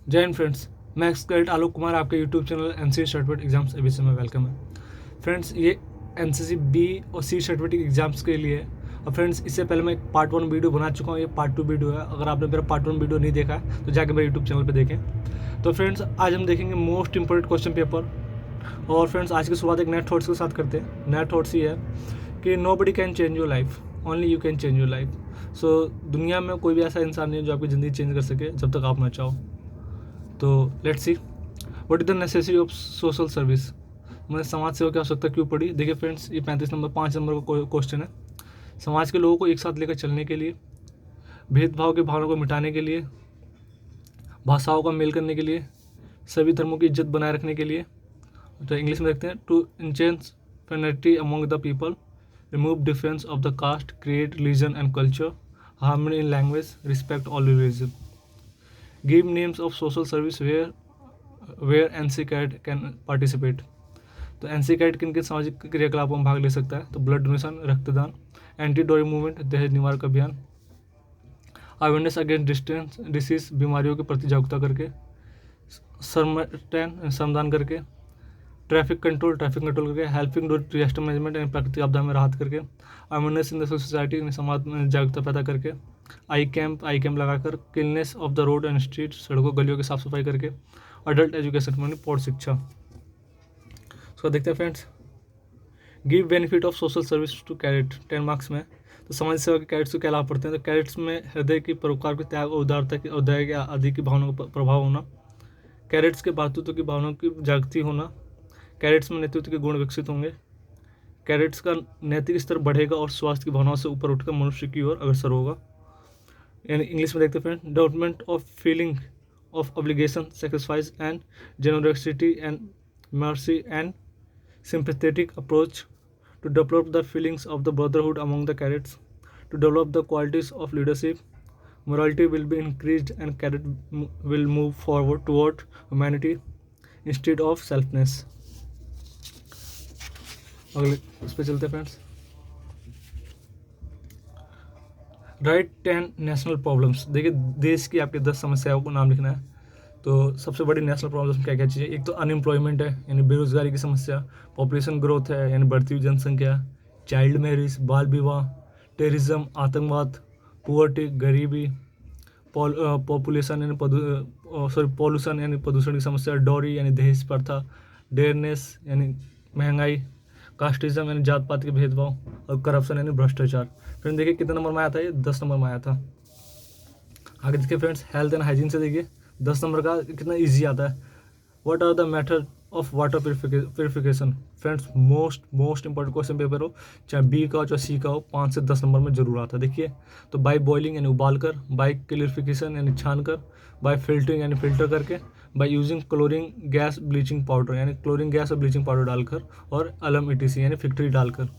जय हिंद फ्रेंड्स, मैं एक्सपर्ट आलोक कुमार आपके YouTube channel NCC certificate exams ABC में वेलकम है। फ्रेंड्स, ये एनसीसी बी और सी सर्टिफिकेट एग्जाम्स के लिए है। और फ्रेंड्स, इससे पहले मैं एक पार्ट 1 वीडियो बना चुका हूँ, ये पार्ट 2 वीडियो है। अगर आपने मेरा पार्ट 1 वीडियो नहीं देखा है तो जाके मेरे यूट्यूब चैनल पर देखें। तो फ्रेंड्स, आज हम देखेंगे मोस्ट इंपॉर्टेंट क्वेश्चन पेपर। और फ्रेंड्स, आज की शुरुआत एक नए थॉट्स के साथ करते हैं। नया थॉट्स ये है कि nobody can change your life, only you can change your life. So दुनिया में कोई भी ऐसा इंसान नहीं है जो आपकी ज़िंदगी चेंज कर सके जब तक आप ना चाहो। तो let's see what is the necessity of social service. मैंने समाज सेवा की आवश्यकता क्यों पड़ी। देखिए फ्रेंड्स, ये 5 नंबर का क्वेश्चन है। समाज के लोगों को एक साथ लेकर चलने के लिए, भेदभाव की भावना को मिटाने के लिए, भाषाओं का मेल करने के लिए, सभी धर्मों की इज्जत बनाए रखने के लिए। तो इंग्लिश में देखते हैं, to enhance fraternity among the people, remove difference of the caste, create religion and culture, harmony in language, respect all religion. Give names of social service where NCC cadet can participate. तो NCC cadet किन किन सामाजिक क्रियाकलापों में भाग ले सकता है। तो ब्लड डोनेशन, रक्तदान, एंटी डोरी मूवमेंट, दहेज निवारक अभियान, अवेयरनेस अगेंस्ट डिस्टेंस डिसीज, बीमारियों के प्रति जागरूकता करके, श्रमदान करके, ट्रैफिक कंट्रोल करके, हेल्पिंग डू डिजास्टर मैनेजमेंट यानी प्राकृतिक आपदा में राहत करके, अवेयरनेस इन द सोसाइटी समाज में जागरूकता पैदा करके, आई कैंप लगाकर, cleanness of the road and street, सड़कों गलियों की साफ सफाई करके, अडल्ट एजुकेशन यानी पौध शिक्षा। उसको देखते हैं friends, give benefit of social service to cadet 10 marks में। तो समाज सेवा के कैडेट्स को क्या लाभ पड़ते हैं। तो कैडेट्स में हृदय की, परोपकार की, त्याग और उदारता की, औदय आदि की भावनाओं का प्रभाव होना, कैडेट्स के भातृत्व की भावनाओं की जागृति होना, कैडेट्स में नेतृत्व के गुण विकसित होंगे, कैडेट्स का नैतिक स्तर बढ़ेगा और स्वास्थ्य की भावनाओं से ऊपर उठकर मनुष्य की ओर अग्रसर होगा। यानी इंग्लिश में देखते हैं friend, development of feeling of obligation, sacrifice and generosity and mercy and sympathetic approach to develop the feelings of the brotherhood among the cadets, to develop the qualities of leadership. Morality will be increased and cadet will move forward toward humanity instead of selfness. अगले उस पर चलते friends, right 10 national problems. देखिए, देश की आपकी 10 समस्याओं को नाम लिखना है। तो सबसे बड़ी नेशनल प्रॉब्लम्स क्या क्या चीज़ें। एक तो अनएम्प्लॉयमेंट है यानी बेरोजगारी की समस्या, पॉपुलेशन ग्रोथ है यानी बढ़ती हुई जनसंख्या, चाइल्ड मैरिज बाल विवाह, टेररिज्म आतंकवाद, पुअर्टी गरीबी, पॉपुलेशन यानी पॉल्यूशन यानी प्रदूषण की समस्या, डॉरी यानी दहेज प्रथा, डेयरनेस यानी महंगाई, कास्टिज्म यानी जात पात के भेदभाव, और करप्शन यानी भ्रष्टाचार। फ्रेंड देखिए कितने नंबर में आया था, ये 10 नंबर में आया था। आगे देखिए फ्रेंड्स, हेल्थ एंड हाइजीन से देखिए 10 नंबर का कितना इजी आता है। What are the method of water purification. Friends, most important question paper हो, चाहे बी का हो चाहे सी का हो, 5 से 10 नंबर में जरूर आता है। देखिए, तो बाय बॉइलिंग यानी उबाल कर, बाय क्लियरिफिकेशन यानी छान कर, बाय फिल्टरिंग यानी फिल्टर करके, by using chlorine gas bleaching powder यानी क्लोरीन गैस और ब्लीचिंग पाउडर डालकर, और अलम ईटीसी यानी फैक्ट्री डालकर।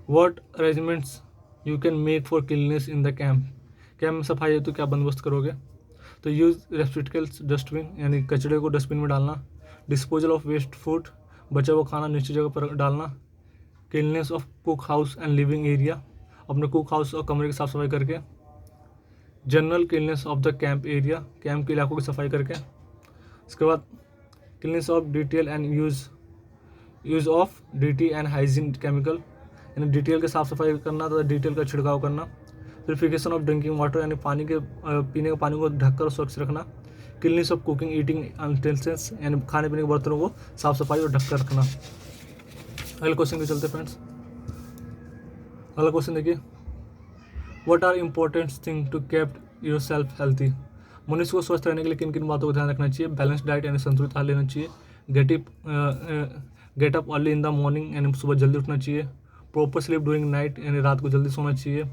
What arrangements you can make for cleanness in the camp. Camp में सफाई है तो क्या बंदोबस्त करोगे। तो यूज़ रेस्पिटिकल्स डस्टबिन यानी कचड़े को डस्टबिन में डालना, डिस्पोजल ऑफ वेस्ट फूड बचा हुआ खाना निश्चित जगह पर डालना, cleanness of cook house and living area अपने कुक हाउस और कमरे की साफ सफाई करके, general cleanness of the camp area camp के इलाकों की सफाई करके। उसके बाद cleanness of detail and use of DT and hygiene chemical यानी डिटेल के साफ सफाई करना तथा डिटेल का छिड़काव करना, प्यूरिफिकेशन ऑफ ड्रिंकिंग वाटर यानी पानी के पीने के पानी को ढककर स्वच्छ रखना, cleanness of cooking eating utensils यानी खाने पीने के बर्तनों को साफ सफाई और ढककर रखना। अगले क्वेश्चन पे चलते फ्रेंड्स। अगला क्वेश्चन देखिए, what are important thing to keep your self healthy. मनुष्य को स्वस्थ रहने के लिए किन किन बातों को ध्यान रखना चाहिए। बैलेंस डाइट यानी संतुलित आहार लेना चाहिए, get up early in the morning यानी सुबह जल्दी उठना चाहिए, प्रॉपर स्लीप ड्यूरिंग नाइट यानी रात को जल्दी सोना चाहिए,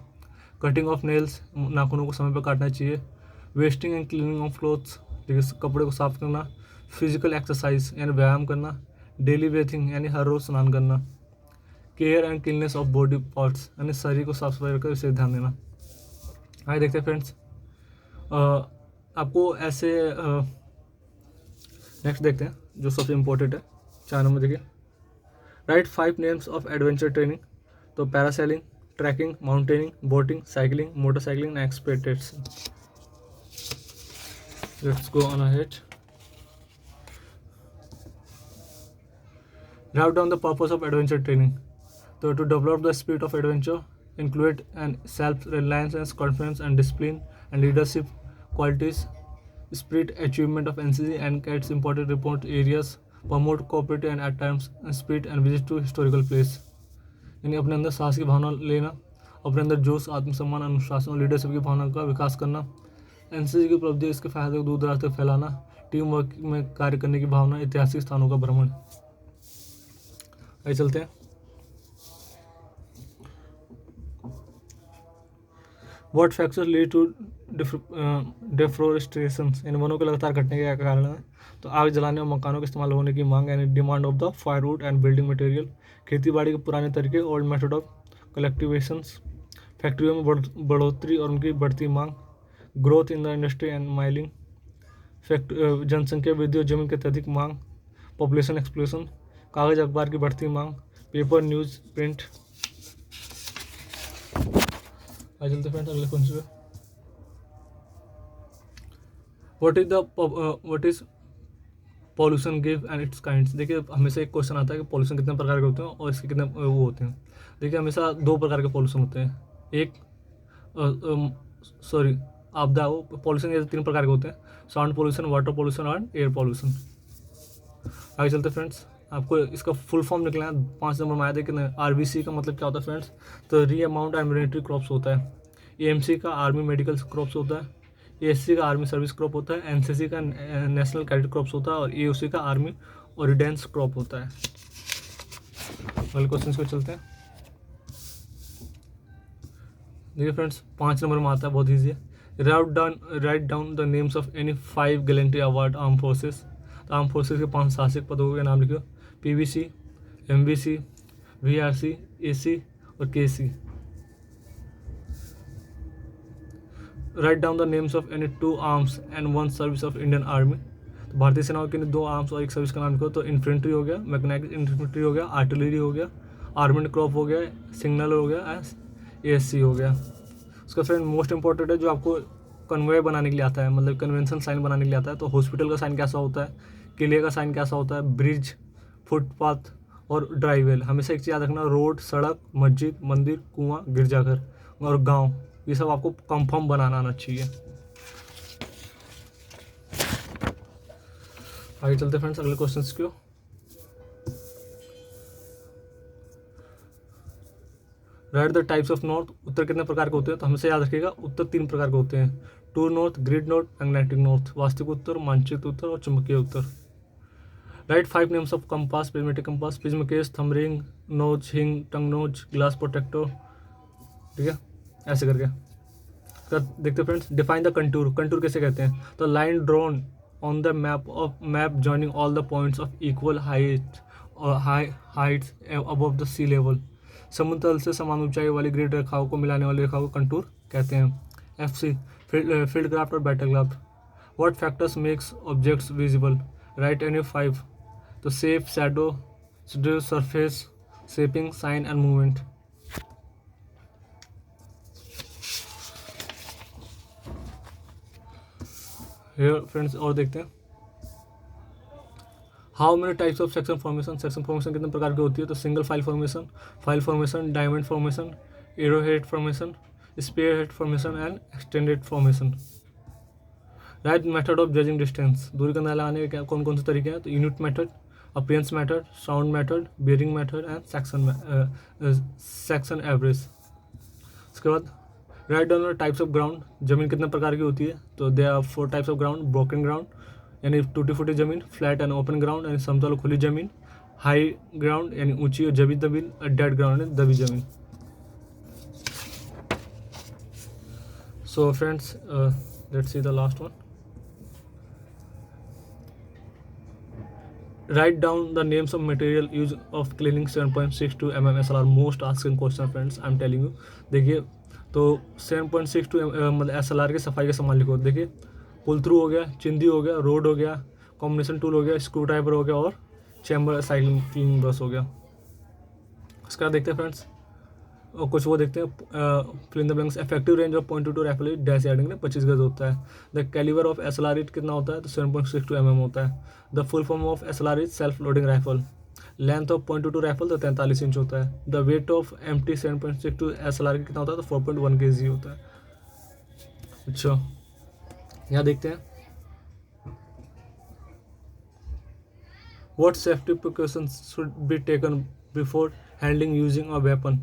कटिंग ऑफ नेल्स नाखूनों को समय पर काटना चाहिए, wasting and cleaning of clothes कपड़े को साफ करना, फिजिकल एक्सरसाइज यानी व्यायाम करना, डेली बेथिंग यानी हर रोज़ स्नान करना, care and cleanness of body parts यानी शरीर को साफ सफाई रखकर इसे ध्यान देना। आइए देखते हैं फ्रेंड्स, आपको ऐसे नेक्स्ट देखते हैं जो सबसे इम्पोर्टेंट है। 4 नंबर देखिए, write 5 names of adventure training. तो parasailing, trekking, mountaineering, boating, cycling, motorcycling and expeditions. Let's go on ahead. Write down the purpose of adventure training. So to develop the spirit of adventure, include and self-reliance, confidence and discipline and leadership qualities, spirit achievement of NCC and CAT's important report areas, promote cooperative and at times spirit and visit to historical place. यानी अपने अंदर साहस की भावना लेना, अपने अंदर जोश, आत्मसम्मान, अनुशासन और लीडरशिप की भावना का विकास करना, एनसीसी की उपलब्धि इसके फायदे को दूर दराज तक फैलाना, टीम वर्क में कार्य करने की भावना, ऐतिहासिक स्थानों का भ्रमण। आइए चलते हैं। What factors lead to deforestation, इन वनों के लगातार घटने के क्या कारण है? तो आग जलाने और मकानों के इस्तेमाल होने की मांग यानी demand of the firewood and building material, खेती बाड़ी के पुराने तरीके, ओल्ड मेथड ऑफ कलेक्टिवेशंस, फैक्ट्रियों में बढ़ोतरी और उनकी बढ़ती मांग, growth in the industry and mining, जनसंख्या वृद्धि और जमीन की अत्यधिक मांग, पॉपुलेशन एक्सप्लोजन, कागज अखबार की बढ़ती मांग, पेपर न्यूज़ प्रिंट। आज चलते फ्रेंड्स अगले क्वेश्चन पे। What is pollution give and it's kinds. देखिए हमेशा एक क्वेश्चन आता है कि पॉल्यूशन कितने प्रकार के होते हैं और इसके कितने वो होते हैं। देखिए हमेशा दो प्रकार के पॉल्यूशन होते हैं, एक आपदा, वो पॉल्यूशन ये तीन प्रकार के होते हैं, साउंड पॉल्यूशन, वाटर पॉल्यूशन और एयर पॉल्यूशन। आगे चलते फ्रेंड्स, आपको इसका फुल फॉर्म निकला है 5 नंबर में आया। देखिए आरबीसी का मतलब क्या होता है फ्रेंड्स, तो री अमाउंट एंड मिलिट्री क्रॉप्स होता है, एएमसी का आर्मी मेडिकल क्रॉप्स होता है, एएससी का आर्मी सर्विस क्रॉप होता है, एनसीसी का नेशनल कैडेट क्रॉप्स होता है और एओसी का आर्मी ऑर्डिनेंस क्रॉप होता है। अगले क्वेश्चन को चलते हैं। देखिए फ्रेंड्स 5 नंबर में आता है, बहुत ईजी है। Right down the names of any 5 gallantry award arm forces. तो आर्म फोर्सेस के 5 साहसिक पदकों के नाम लिखो, पीवीसी, एमवीसी, वीआरसी, एसी और KC. Write down the names of any 2 arms and 1 service of Indian army. तो भारतीय सेनाओं के 2 आर्म्स और 1 सर्विस का नाम लिखो, तो इन्फेंट्री हो गया, मैकेनाइज्ड इन्फेंट्री हो गया, आर्टिलरी हो गया, आर्मेड क्रॉप हो गया, सिग्नल हो गया, एएससी हो गया। उसका फ्रेंड मोस्ट इंपॉर्टेंट है जो आपको कन्वे बनाने के लिए आता है, मतलब कन्वेंशन साइन बनाने के लिए आता है। तो हॉस्पिटल का साइन कैसा होता है, किले का साइन कैसा होता है, ब्रिज, फुटपाथ और ड्राइवेल। हमेशा एक चीज़ याद रखना, रोड, सड़क, मस्जिद, मंदिर, कुआं, गिरजाघर और गांव, ये सब आपको कंफर्म बनाना आना चाहिए। आगे चलते फ्रेंड्स अगले क्वेश्चंस को। Write the types of north, उत्तर कितने प्रकार के होते हैं? तो हमेशा याद रखिएगा उत्तर 3 प्रकार के होते हैं, true north, grid north, magnetic north, वास्तविक उत्तर, मानचित्र उत्तर और चुंबकीय उत्तर। Write 5 names of compass, prismatic compass, prism case, thumb ring, nose, hinge, tongue knows, glass protector, ठीक है, ऐसे करके। देखते friends, define the contour, contour कैसे कहते हैं? तो line drawn on the map joining all the points of equal height और heights above the sea level. समुद्र तल से समान ऊंचाई वाली ग्रिड रेखाओं को मिलाने वाली रेखाओं को कंटूर कहते हैं। FC फील्ड क्राफ्ट और battle craft. What factors makes objects visible? Right any 5। तो shape, shadow, surface, shaping, sign and movement. Here friends और देखते हैं, how many types of section formation, section formation कितने प्रकार की होती है? तो single file formation, diamond formation, arrow head formation, spear head formation and extended formation. Right method of judging distance, दूरी का अंदाजा लगाने के कौन कौन से तरीके हैं? तो unit method, appearance method, sound method, bearing method and section average. उसके बाद right down types of ground, जमीन कितने प्रकार की होती है? तो they are 4 types of ground, broken ground यानी टूटी फूटी जमीन, फ्लैट एंड ओपन ग्राउंड यानी समतल खुली जमीन, हाई ग्राउंड यानी ऊंची और जबी जमीन, डेड ग्राउंड यानी दबी जमीन। So friends let's see the last one. Right down the names of material use of cleaning 7.62 mm SLR, most asking question friends, I am telling you. देखिए तो 7.62 मतलब SLR की सफाई का सामान लिखो। देखिए पुल थ्रू हो गया, चिंदी हो गया, रोड हो गया, कॉम्बिनेशन टूल हो गया, स्क्रू ड्राइवर हो गया और चैम्बर साइकिलिंग ब्रश हो गया। उसके बाद देखते हैं फ्रेंड्स, और कुछ वो देखते हैं, fill in the blanks. Effective range of .22 rifle is dash yarding में 25 गज होता है। द कैलिबर ऑफ SLR कितना होता है, तो 7.62 mm होता है। The full form of SLR is self loading rifle. Length of .22 rifle तो 43 इंच होता है। The weight of MT 7.62 SLR कितना होता है, तो 4.1 kg होता है। अच्छा, यहाँ देखते हैं, what safety precautions should be taken before handling using a weapon,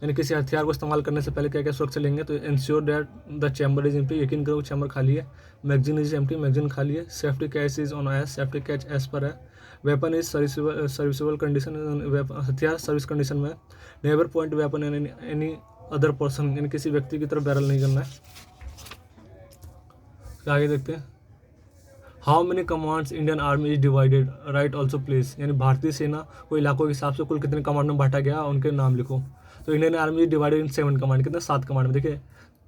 यानी किसी हथियार को इस्तेमाल करने से पहले क्या क्या सुरक्षा लेंगे। तो ensure that the chamber is empty, यकीन करो चैम्बर खाली है। मैगजीन इज एम्प्टी, मैगजीन खाली है। Safety catch is on S, safety catch S पर है। वेपन इज सर्विसेबल कंडीशन, हथियार सर्विस कंडीशन में। Never point weapon any other person, यानी किसी व्यक्ति की तरफ बैरल नहीं करना है। आगे देखते हैं, how many commands Indian army is divided, right also place, यानी भारतीय सेना को इलाकों के हिसाब से कुल कितने कमांड में बांटा गया, उनके नाम लिखो। तो Indian army is divided in 7 command, कितने 7 कमांड में। देखिए,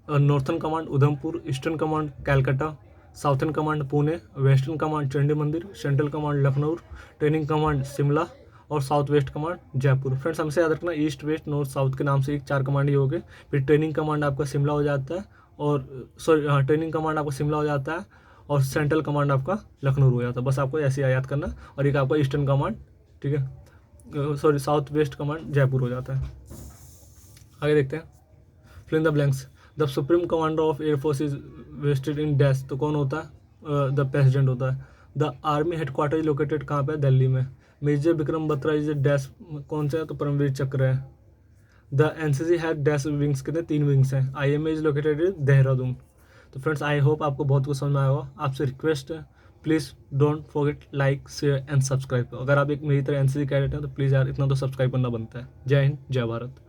northern command Udhampur, eastern command Calcutta, southern command Pune, western command Chandimandir, central command Lucknow, training command Shimla और south west command Jaipur. Friends हमसे याद रखना, ईस्ट वेस्ट नॉर्थ साउथ के नाम से 4 कमांड ही हो गए। फिर ट्रेनिंग कमांड आपका शिमला हो जाता है, और सॉरी ट्रेनिंग कमांड आपका शिमला हो जाता है, और सेंट्रल कमांड आपका लखनऊ हो जाता है। बस आपको ऐसे याद करना। और एक आपका ईस्टर्न कमांड, ठीक है, sorry south west command Jaipur हो जाता है। आगे देखते हैं, fill in the blanks. The supreme commander of air force is vested in dash, तो कौन होता है, द प्रेसिडेंट होता है। The army headquarter is located कहाँ पे, दिल्ली में। Major Vikram Batra is dash, कौन सा है, तो परमवीर चक्र है। The NCC had dash wings, कितने 3 विंग्स हैं। IMA इज लोकेटेड इन देहरादून। तो फ्रेंड्स आई होप आपको बहुत कुछ समझ में आया होगा। आपसे रिक्वेस्ट है, please don't forget like share and subscribe. अगर आप एक मेरी तरह NCC कैडेट हैं तो प्लीज़ यार इतना तो सब्सक्राइब करना बनता है। जय हिंद, जय भारत।